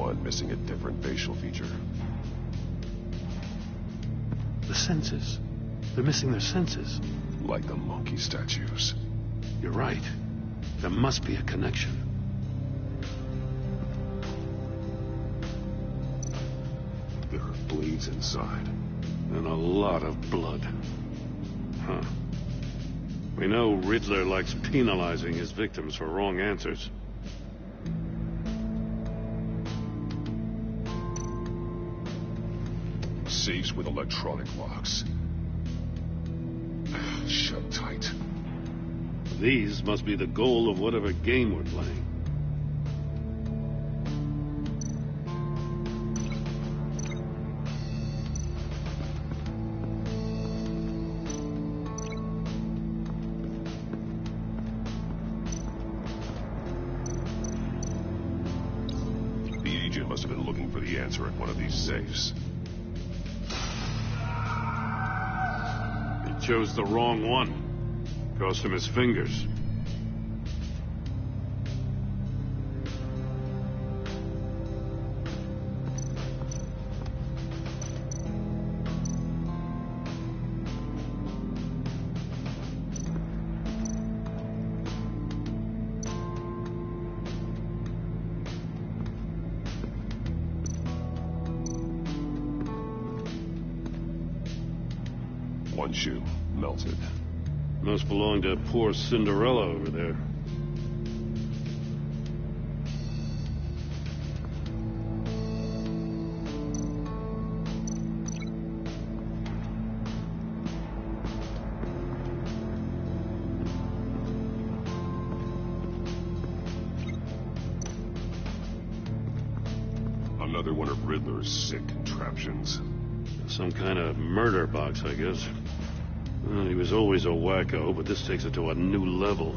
one missing a different facial feature. The senses. They're missing their senses. Like the monkey statues. You're right. There must be a connection. There are bleeds inside. And a lot of blood. Huh. We know Riddler likes penalizing his victims for wrong answers. Safes with electronic locks. Shut tight. These must be the goal of whatever game we're playing. The agent must have been looking for the answer at one of these safes. He chose the wrong one. Cost him his fingers. One shoe, melted. Must belong to poor Cinderella over there. Another one of Riddler's sick contraptions. Some kind of murder box, I guess. Well, he was always a wacko, but this takes it to a new level.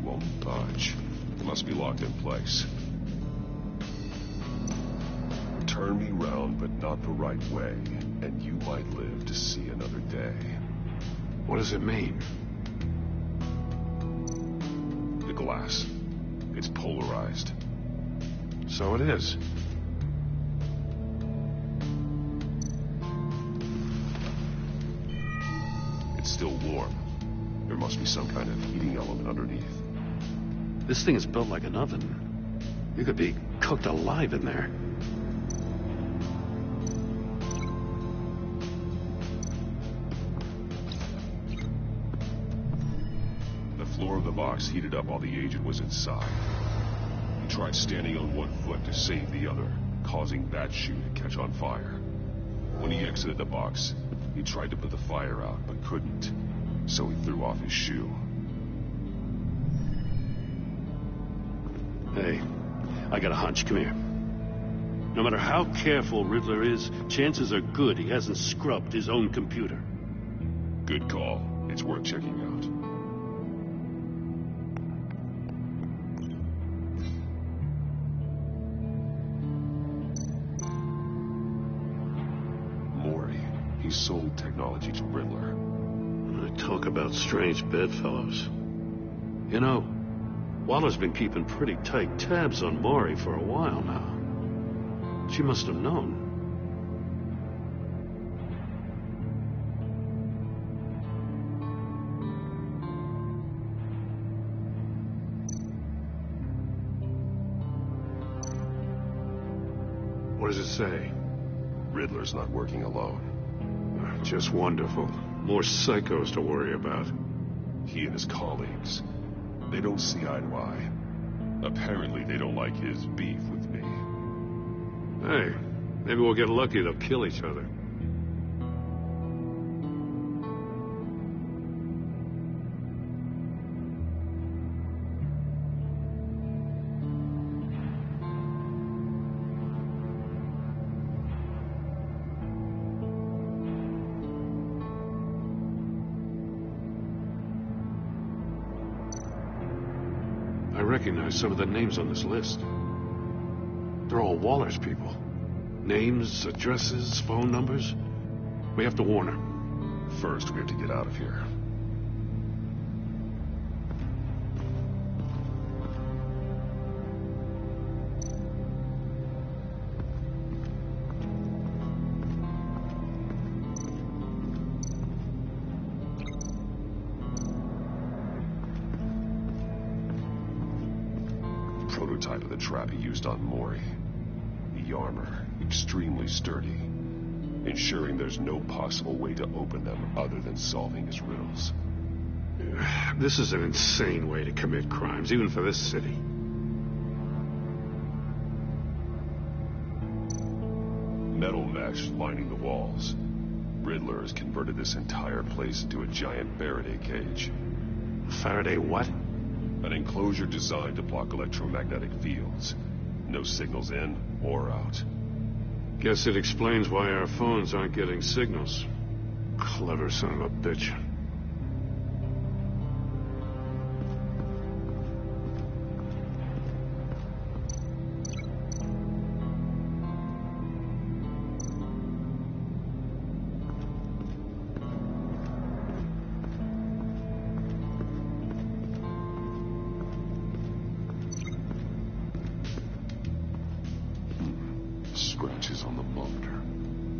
Won't budge. Must be locked in place. Turn me round, but not the right way, and you might live to see another day. What does it mean? The glass. It's polarized. So it is. It's still warm. There must be some kind of heating element underneath. This thing is built like an oven. You could be cooked alive in there. The floor of the box heated up while the agent was inside. He tried standing on one foot to save the other, causing that shoe to catch on fire. When he exited the box, he tried to put the fire out, but couldn't, so he threw off his shoe. Hey, I got a hunch. Come here. No matter how careful Riddler is, chances are good he hasn't scrubbed his own computer. Good call. It's worth checking out. He sold technology to Riddler. I talk about strange bedfellows. You know, Waller's been keeping pretty tight tabs on Maury for a while now. She must have known. What does it say? Riddler's not working alone. Just wonderful. More psychos to worry about. He and his colleagues. They don't see eye to eye. Apparently they don't like his beef with me. Hey, maybe we'll get lucky they'll kill each other. I recognize some of the names on this list. They're all Waller's people. Names, addresses, phone numbers. We have to warn her. First, we have to get out of here. prototype of the trap he used on Mori. The armor, extremely sturdy, ensuring there's no possible way to open them other than solving his riddles. This is an insane way to commit crimes, even for this city. Metal mesh lining the walls. Riddler has converted this entire place into a giant Faraday cage. Faraday what? An enclosure designed to block electromagnetic fields. No signals in or out. Guess it explains why our phones aren't getting signals. Clever son of a bitch. Scratches on the monitor.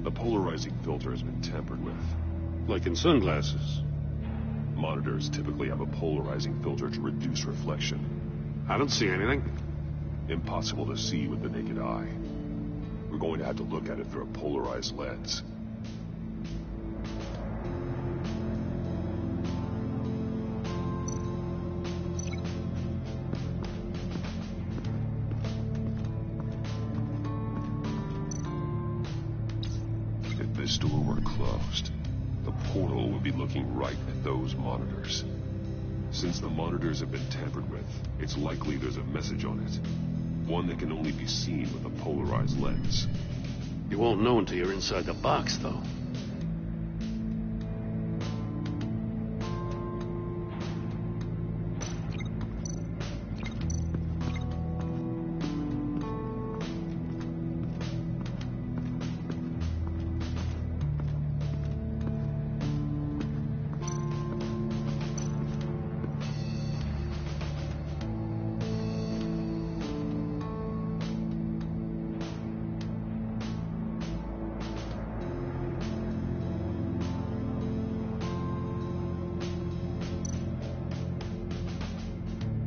The polarizing filter has been tampered with. Like in sunglasses. Monitors typically have a polarizing filter to reduce reflection. I don't see anything. Impossible to see with the naked eye. We're going to have to look at it through a polarized lens. If this door were closed, the portal would be looking right at those monitors. Since the monitors have been tampered with, it's likely there's a message on it. One that can only be seen with a polarized lens. You won't know until you're inside the box, though.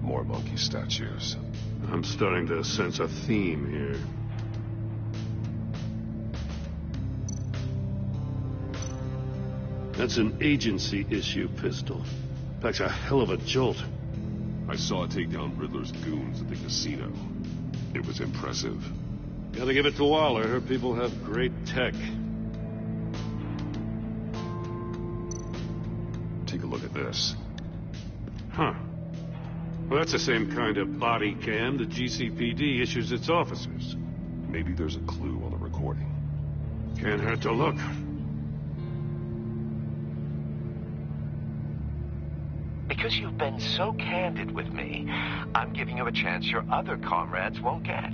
More monkey statues. I'm starting to sense a theme here. That's an agency-issue pistol. Packs a hell of a jolt. I saw it take down Riddler's goons at the casino. It was impressive. Gotta give it to Waller. Her people have great tech. Take a look at this. Huh. Well, that's the same kind of body cam the GCPD issues its officers. Maybe there's a clue on the recording. Can't hurt to look. Because you've been so candid with me, I'm giving you a chance your other comrades won't get.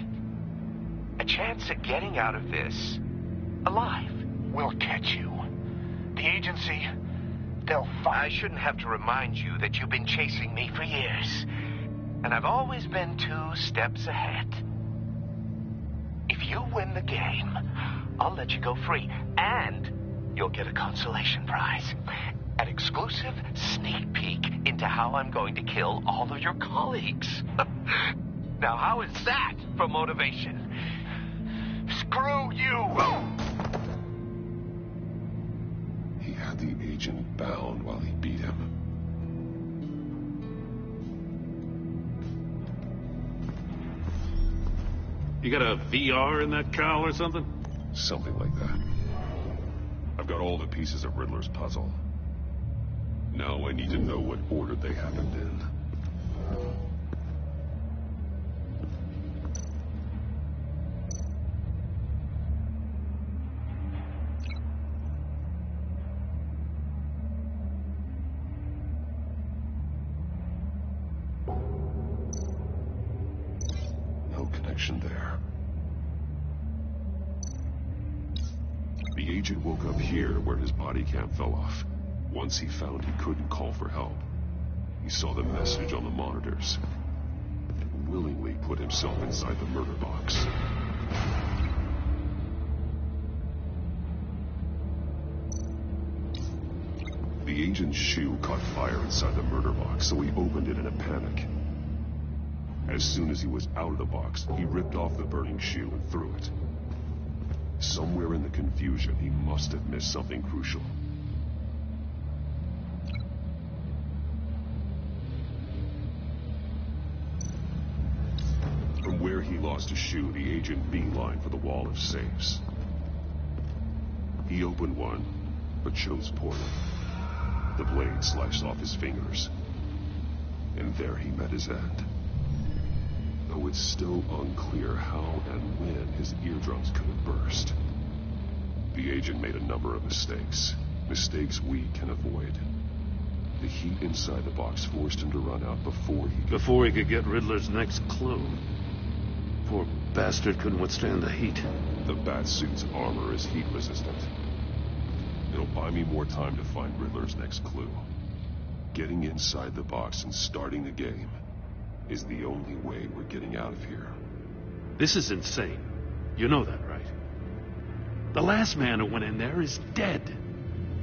A chance at getting out of this alive. We'll catch you. The agency, they'll find... I shouldn't have to remind you that you've been chasing me for years. And I've always been 2 steps ahead. If you win the game, I'll let you go free. And you'll get a consolation prize. An exclusive sneak peek into how I'm going to kill all of your colleagues. Now, how is that for motivation? Screw you! He had the agent bound while he beat him. You got a VR in that cowl or something? Something like that. I've got all the pieces of Riddler's puzzle. Now I need to know what order they happened in. No connection there. The agent woke up here where his body cam fell off. Once he found he couldn't call for help, he saw the message on the monitors and willingly put himself inside the murder box. The agent's shoe caught fire inside the murder box, so he opened it in a panic. As soon as he was out of the box, he ripped off the burning shoe and threw it. Somewhere in the confusion, he must have missed something crucial. From where he lost a shoe, the agent beelined for the wall of safes. He opened one, but chose poorly. The blade sliced off his fingers. And there he met his end. Though it's still unclear how and when his eardrums could have burst. The agent made a number of mistakes. Mistakes we can avoid. The heat inside the box forced him to run out before he could get Riddler's next clue. Poor bastard couldn't withstand the heat. The Batsuit's armor is heat resistant. It'll buy me more time to find Riddler's next clue. Getting inside the box and starting the game is the only way we're getting out of here. This is insane. You know that, right? The last man who went in there is dead.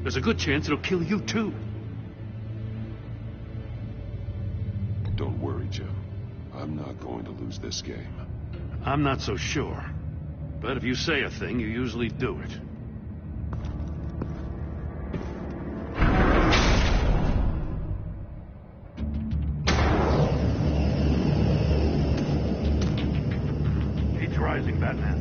There's a good chance it'll kill you too. Don't worry, Jim. I'm not going to lose this game. I'm not so sure. But if you say a thing, you usually do it. Heat's rising, Batman.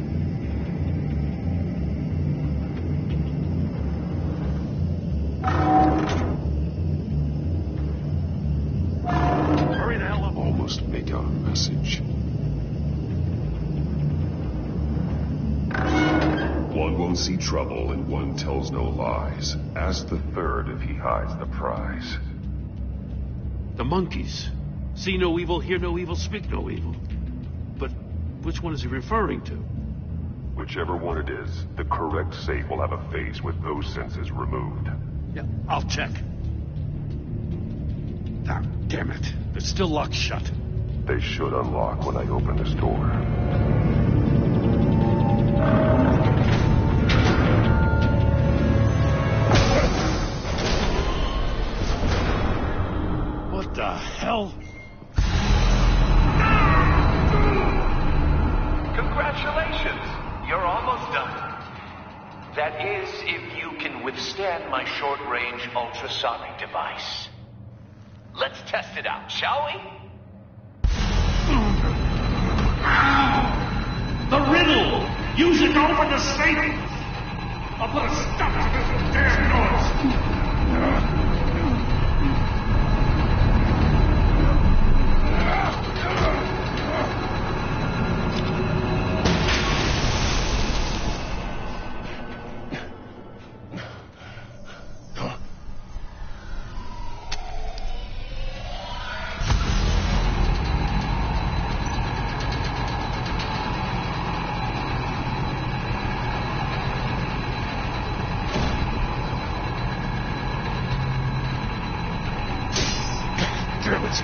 Hurry the hell up. Almost make out a message. One won't see trouble and one tells no lies. Ask the third if he hides the prize. The monkeys. See no evil, hear no evil, speak no evil. But which one is he referring to? Whichever one it is, the correct safe will have a face with those senses removed. Yeah, I'll check. Ah, damn it. It's still locked shut. They should unlock when I open this door. What the hell? Congratulations! You're almost done. That is, if you can withstand my short-range ultrasonic device. Let's test it out, shall we? The riddle! Use it to open the safe! I'll put a stop to this damn noise! Damn it.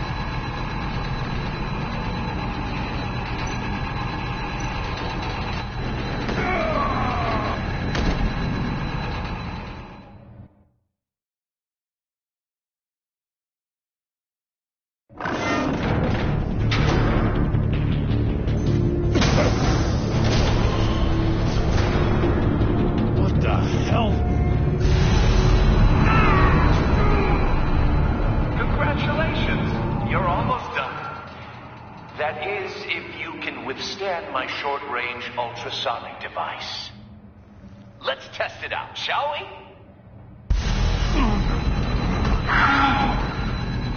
What the hell? Congratulations! You're almost done. That is, if you can withstand my short-range ultrasonic device. Let's test it out, shall we?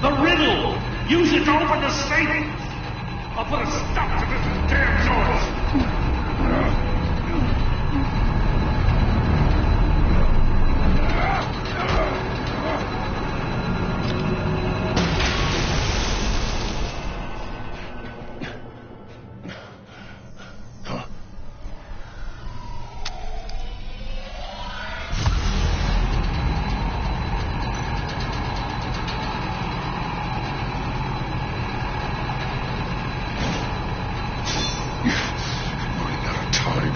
The riddle! Use it to open the safe! I'll put a stop to this damn noise! Running out of time.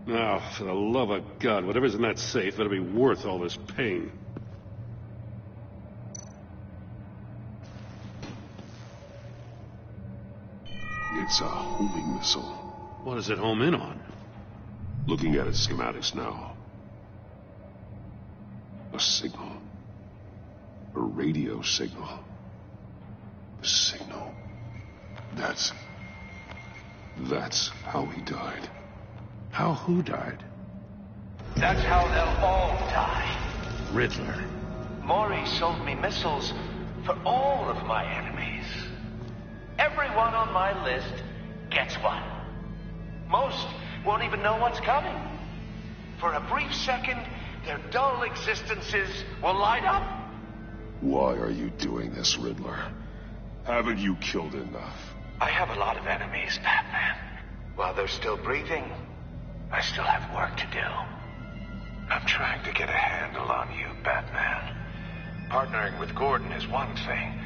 Now, for the love of God, whatever's in that safe better be worth all this pain. It's a homing missile. What does it home in on? Looking at its schematics now. A signal. A radio signal. A signal. That's how he died. How who died? That's how they'll all die. Riddler. Maury sold me missiles for all of my enemies. Everyone on my list gets one. Most won't even know what's coming. For a brief second, their dull existences will light up. Why are you doing this, Riddler? Haven't you killed enough? I have a lot of enemies, Batman. While they're still breathing, I still have work to do. I'm trying to get a handle on you, Batman. Partnering with Gordon is one thing.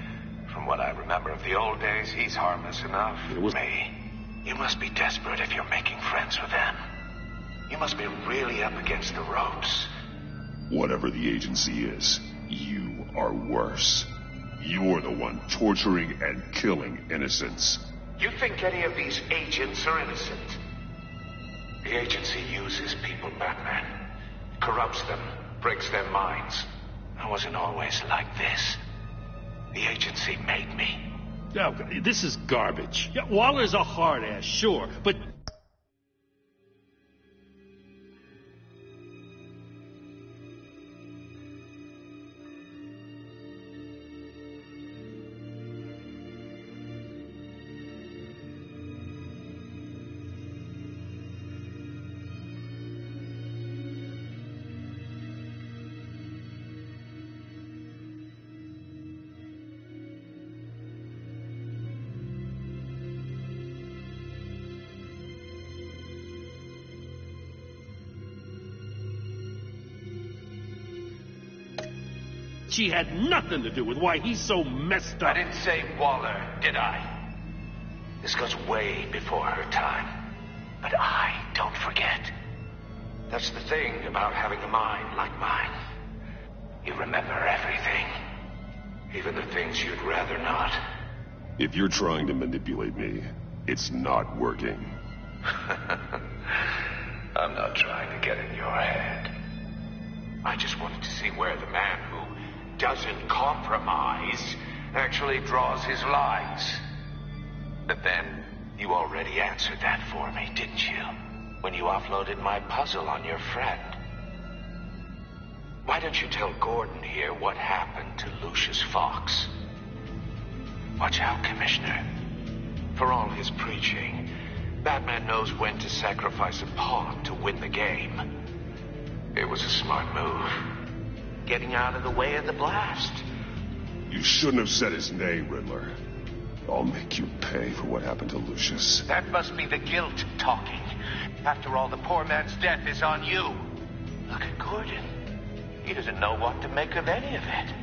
From what I remember of the old days, he's harmless enough. Me. You must be desperate if you're making friends with them. You must be really up against the ropes. Whatever the agency is, you are worse. You're the one torturing and killing innocents. You think any of these agents are innocent? The agency uses people, Batman. Corrupts them, breaks their minds. I wasn't always like this. The agency made me. Oh, this is garbage. Yeah, Waller's a hard ass, sure, but... She had nothing to do with why he's so messed up. I didn't say Waller, did I? This goes way before her time. But I don't forget. That's the thing about having a mind like mine. You remember everything. Even the things you'd rather not. If you're trying to manipulate me, it's not working. I'm not trying to get in your head. I just wanted to see where the man who doesn't compromise actually draws his lines. But then, you already answered that for me, didn't you? When you offloaded my puzzle on your friend. Why don't you tell Gordon here what happened to Lucius Fox? Watch out, Commissioner. For all his preaching, Batman knows when to sacrifice a pawn to win the game. It was a smart move. Getting out of the way of the blast. You shouldn't have said his name, Riddler. I'll make you pay for what happened to Lucius. That must be the guilt talking. After all, the poor man's death is on you. Look at Gordon. He doesn't know what to make of any of it.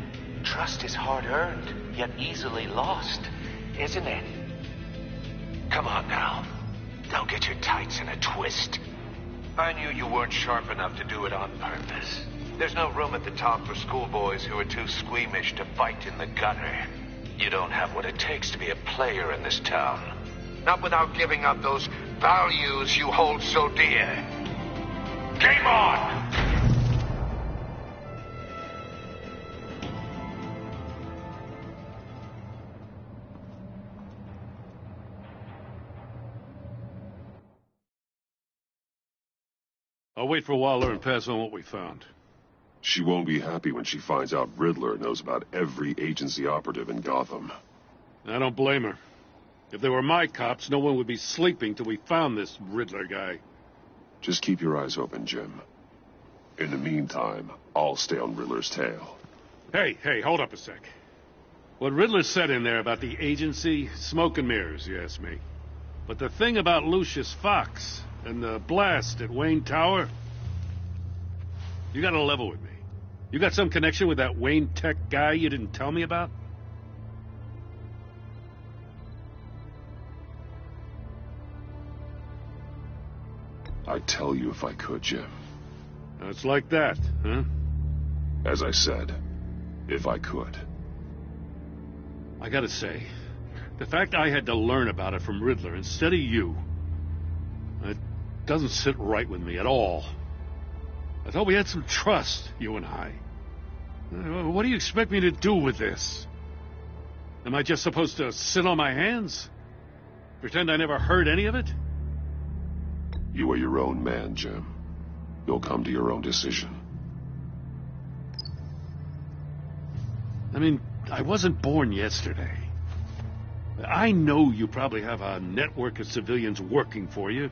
Trust is hard-earned, yet easily lost, isn't it? Come on now. Don't get your tights in a twist. I knew you weren't sharp enough to do it on purpose. There's no room at the top for schoolboys who are too squeamish to fight in the gutter. You don't have what it takes to be a player in this town. Not without giving up those values you hold so dear. Game on! I'll wait for Waller and pass on what we found. She won't be happy when she finds out Riddler knows about every agency operative in Gotham. I don't blame her. If they were my cops, no one would be sleeping till we found this Riddler guy. Just keep your eyes open, Jim. In the meantime, I'll stay on Riddler's tail. Hey, hold up a sec. What Riddler said in there about the agency, smoke and mirrors, you ask me. But the thing about Lucius Fox and the blast at Wayne Tower, you gotta level with me. You got some connection with that Wayne Tech guy you didn't tell me about? I I'd tell you if I could, Jim. It's like that, huh? As I said, if I could. I gotta say, the fact I had to learn about it from Riddler instead of you, it doesn't sit right with me at all. I thought we had some trust, you and I. What do you expect me to do with this? Am I just supposed to sit on my hands? Pretend I never heard any of it? You are your own man, Jim. You'll come to your own decision. I mean, I wasn't born yesterday. I know you probably have a network of civilians working for you.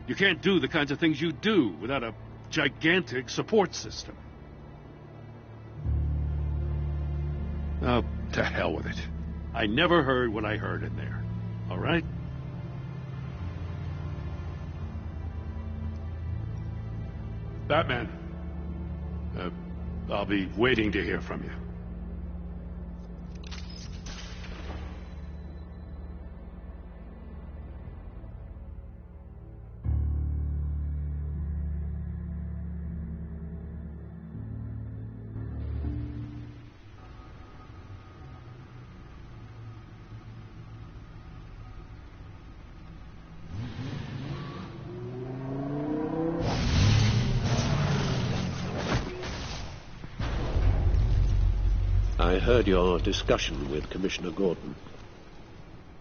You can't do the kinds of things you do without a gigantic support system. Oh, to hell with it. I never heard what I heard in there. All right? Batman. I'll be waiting to hear from you. I heard your discussion with Commissioner Gordon.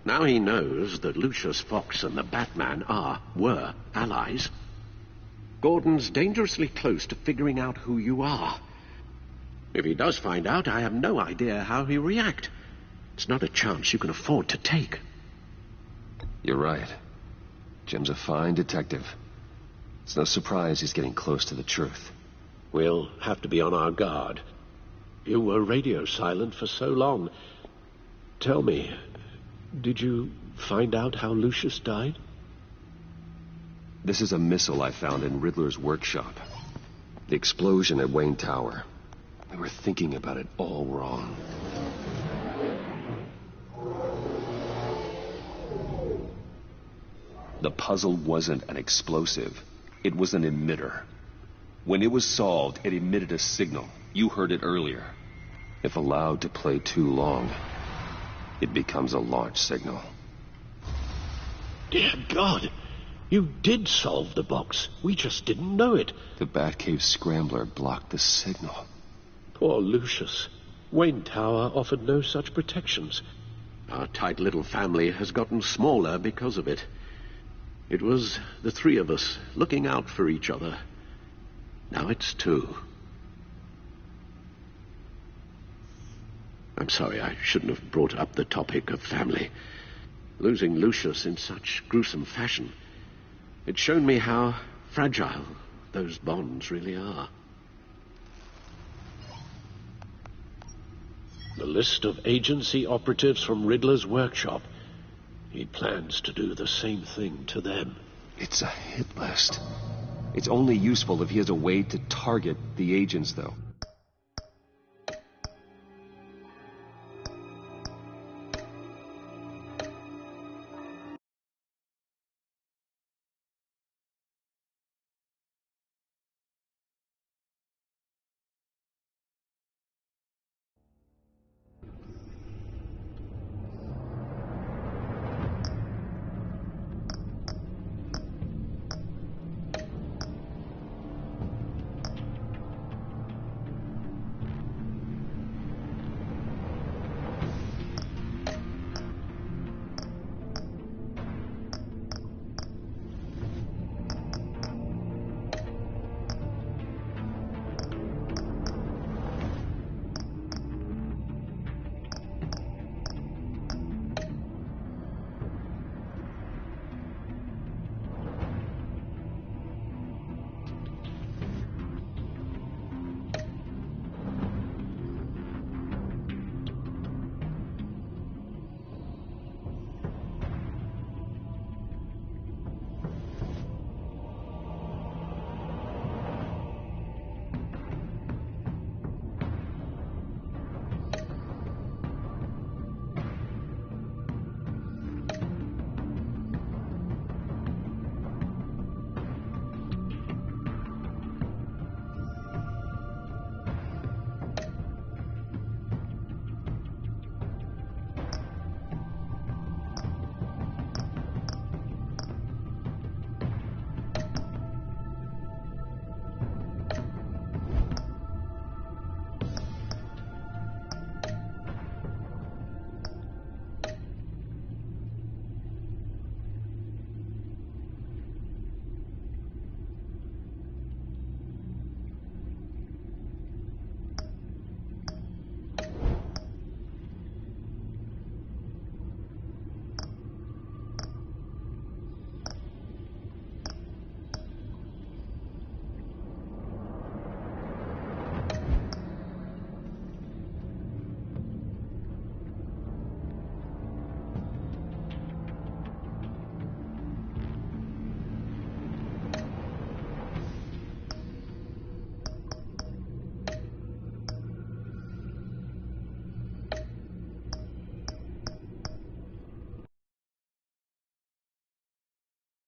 Now he knows that Lucius Fox and the Batman were allies. Gordon's dangerously close to figuring out who you are. If he does find out, I have no idea how he'll react. It's not a chance you can afford to take. You're right. Jim's a fine detective. It's no surprise he's getting close to the truth. We'll have to be on our guard. You were radio silent for so long. Tell me, did you find out how Lucius died? This is a missile I found in Riddler's workshop. The explosion at Wayne Tower. We were thinking about it all wrong. The puzzle wasn't an explosive. It was an emitter. When it was solved, it emitted a signal. You heard it earlier. If allowed to play too long, it becomes a launch signal. Dear God, you did solve the box. We just didn't know it. The Batcave scrambler blocked the signal. Poor Lucius. Wayne Tower offered no such protections. Our tight little family has gotten smaller because of it. It was the three of us looking out for each other. Now it's two. I'm sorry, I shouldn't have brought up the topic of family. Losing Lucius in such gruesome fashion, it's shown me how fragile those bonds really are. The list of agency operatives from Riddler's workshop. He plans to do the same thing to them. It's a hit list. It's only useful if he has a way to target the agents, though.